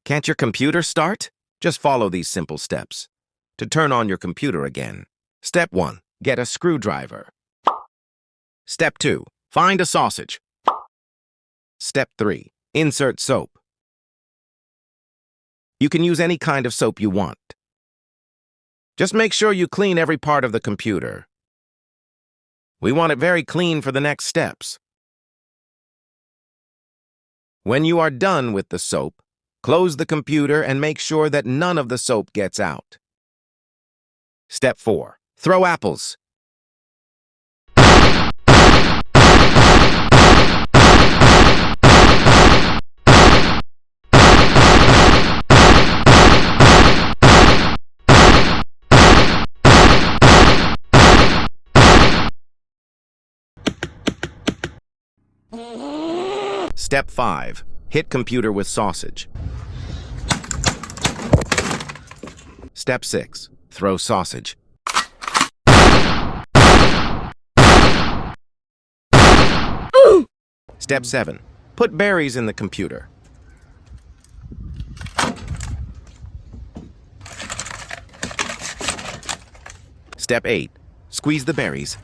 Can't your computer start? Just follow these simple steps. To turn on your computer again. Step 1. Get a screwdriver. Step 2. Find a sausage. Step 3. Insert soap. You can use any kind of soap you want. Just make sure you clean every part of the computer. We want it very clean for the next steps. When you are done with the soap, close the computer and make sure that none of the soap gets out. Step 4. Throw apples. Step 5. Hit computer with sausage. Step 6. Throw sausage. Step 7. Put berries in the computer. Step 8. Squeeze the berries.